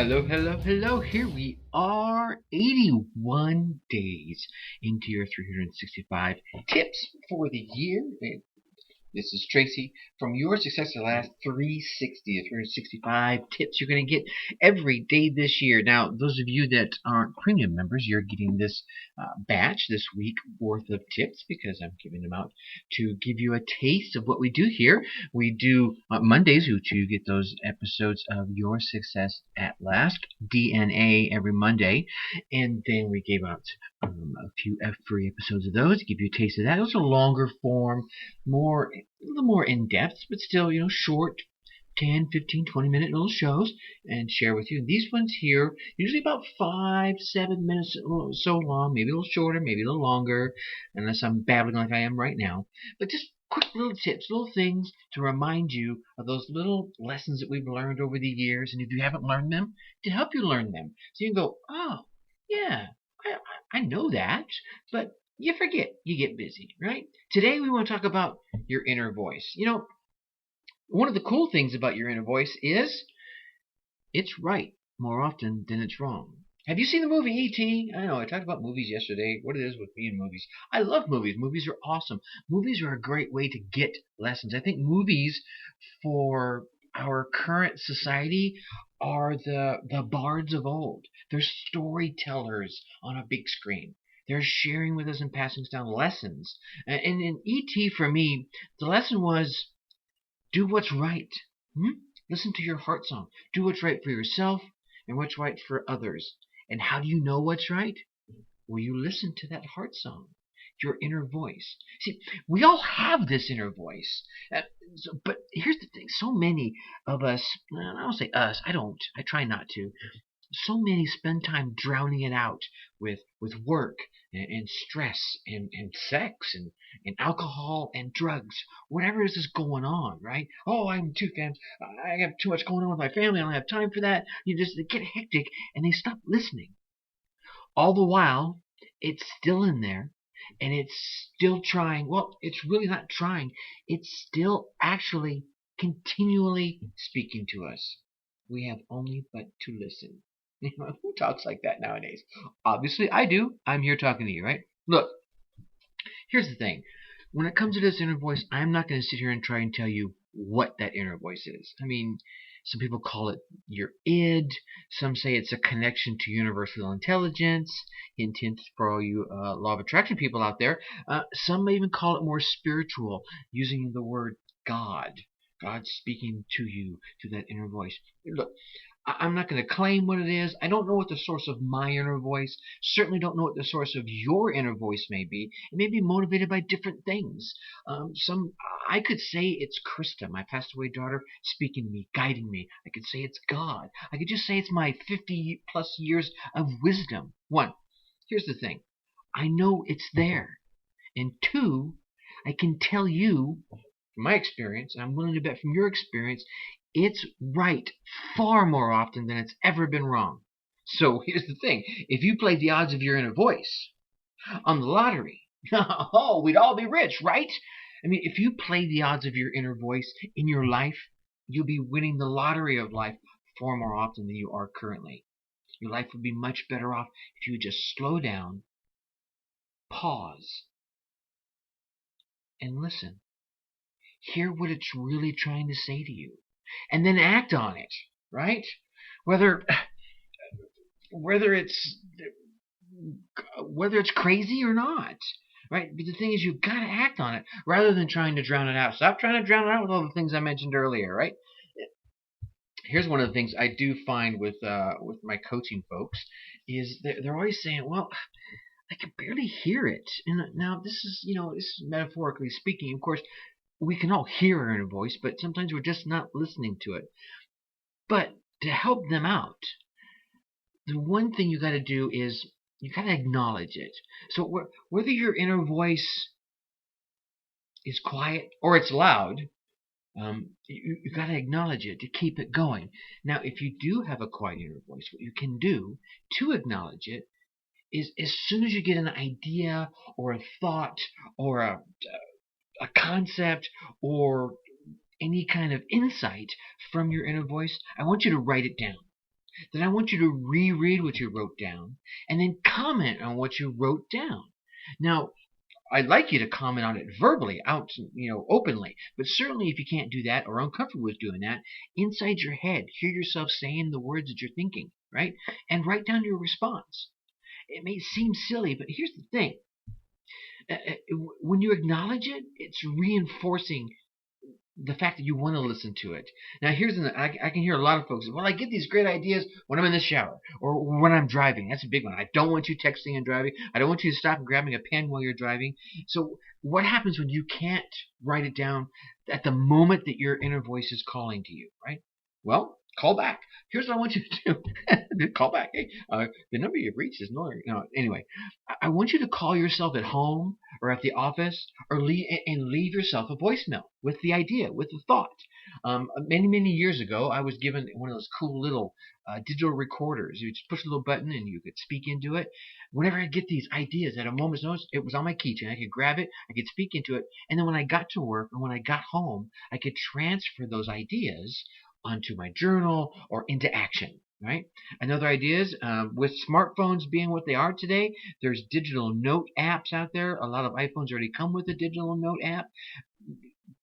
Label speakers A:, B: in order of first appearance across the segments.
A: Hello, hello, hello. Here we are, 81 days into your 365 tips for the year. This is Tracy from Your Success to Last 360, the 365 tips you're going to get every day this year. Now, those of you that aren't premium members, you're getting this batch this week worth of tips because I'm giving them out to give you a taste of what we do here. We do Mondays, which you get those episodes of Your Success at Last, DNA, every Monday. And then we gave out a few free episodes of those to give you a taste of that. Those are longer form, a little more in-depth, but still, short, 10, 15, 20-minute little shows and share with you. And these ones here, usually about 5, 7 minutes so long, maybe a little shorter, maybe a little longer, unless I'm babbling like I am right now. But just quick little tips, little things to remind you of those little lessons that we've learned over the years. And if you haven't learned them, to help you learn them. So you can go, oh, yeah, I know that, but you forget, you get busy, right? Today we want to talk about your inner voice. One of the cool things about your inner voice is it's right more often than it's wrong. Have you seen the movie E.T.? I know, I talked about movies yesterday, what it is with me and movies. I love movies. Movies are awesome. Movies are a great way to get lessons. I think movies for our current society are the bards of old. They're storytellers on a big screen. They're sharing with us and passing down lessons. And in E.T., for me, the lesson was do what's right. Listen to your heart song. Do what's right for yourself and what's right for others. And how do you know what's right? Well, you listen to that heart song, your inner voice. See, we all have this inner voice. But here's the thing. So many of us, I don't say us, I try not to. So many spend time drowning it out with work and stress and sex and alcohol and drugs, whatever is going on, right? Oh, I'm too fam. I have too much going on with my family. I don't have time for that. They get hectic and they stop listening. All the while, it's still in there and it's still trying. Well, it's really not trying. It's still actually continually speaking to us. We have only but to listen. Who talks like that nowadays? Obviously, I do. I'm here talking to you, right? Look, here's the thing. When it comes to this inner voice, I'm not going to sit here and try and tell you what that inner voice is. I mean, some people call it your id. Some say it's a connection to universal intelligence. Hint, hint for all you law of attraction people out there. Some may even call it more spiritual, using the word God. God speaking to you, to that inner voice. Look, I'm not going to claim what it is. I don't know what the source of my inner voice. Certainly don't know what the source of your inner voice may be. It may be motivated by different things. I could say it's Krista, my passed away daughter, speaking to me, guiding me. I could say it's God. I could just say it's my 50 plus years of wisdom. One, here's the thing. I know it's there. And two, I can tell you, from my experience, and I'm willing to bet from your experience, it's right far more often than it's ever been wrong. So here's the thing. If you played the odds of your inner voice on the lottery, oh, we'd all be rich, right? I mean, if you play the odds of your inner voice in your life, you'll be winning the lottery of life far more often than you are currently. Your life would be much better off if you would just slow down, pause, and listen. Hear what it's really trying to say to you. And then act on it, right? Whether it's crazy or not, right? But the thing is, you've got to act on it rather than trying to drown it out. Stop trying to drown it out with all the things I mentioned earlier, right? Here's one of the things I do find with my coaching folks is they're always saying, "Well, I can barely hear it." And now this is metaphorically speaking, of course. We can all hear our inner voice, but sometimes we're just not listening to it. But to help them out, the one thing you got to do is you got to acknowledge it. So whether your inner voice is quiet or it's loud, you got to acknowledge it to keep it going. Now, if you do have a quiet inner voice, what you can do to acknowledge it is as soon as you get an idea or a thought or a concept or any kind of insight from your inner voice, I want you to write it down. then I want you to reread what you wrote down and then comment on what you wrote down. Now, I'd like you to comment on it verbally, openly. But certainly, if you can't do that or uncomfortable with doing that, inside your head, hear yourself saying the words that you're thinking, right? And write down your response. It may seem silly, but here's the thing: when you acknowledge it, it's reinforcing the fact that you want to listen to it. Now, I can hear a lot of folks say, well, I get these great ideas when I'm in the shower or when I'm driving. That's a big one. I don't want you texting and driving. I don't want you to stop and grabbing a pen while you're driving. So what happens when you can't write it down at the moment that your inner voice is calling to you, right? Well, call back. Here's what I want you to do. Call back. Hey, the number you've reached is no. Anyway, I want you to call yourself at home or at the office or leave yourself a voicemail with the idea, with the thought. Many years ago, I was given one of those cool little digital recorders. You just push a little button and you could speak into it. Whenever I get these ideas at a moment's notice, it was on my keychain. I could grab it, I could speak into it, and then when I got to work or when I got home, I could transfer those ideas onto my journal or into action. Right? Another idea is with smartphones being what they are today, there's digital note apps out there. A lot of iPhones already come with a digital note app.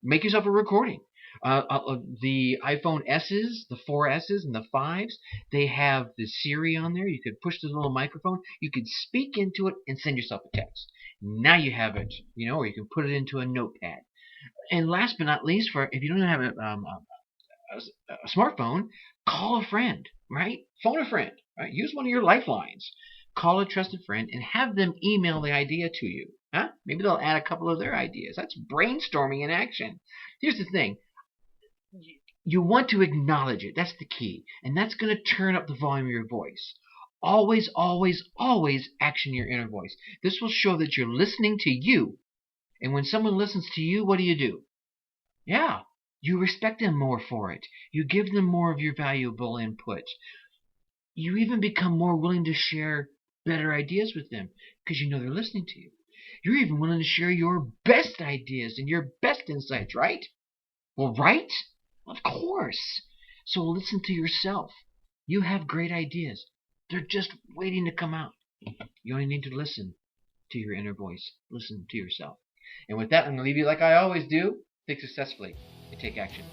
A: Make yourself a recording. The iPhone S's, the 4S's, and the 5s, they have the Siri on there. You could push the little microphone. You could speak into it and send yourself a text. Now you have it, or you can put it into a notepad. And last but not least, if you don't have a smartphone, call a friend, right? Phone a friend, right? Use one of your lifelines. Call a trusted friend and have them email the idea to you. Huh? Maybe they'll add a couple of their ideas. That's brainstorming in action. Here's the thing. You want to acknowledge it. That's the key. And that's going to turn up the volume of your voice. Always, always, always action your inner voice. This will show that you're listening to you. And when someone listens to you, what do? Yeah, you respect them more for it. You give them more of your valuable input. You even become more willing to share better ideas with them because you know they're listening to you. You're even willing to share your best ideas and your best insights, right? Well, right? Of course. So listen to yourself. You have great ideas. They're just waiting to come out. You only need to listen to your inner voice. Listen to yourself. And with that, I'm going to leave you like I always do. Think successfully and take action.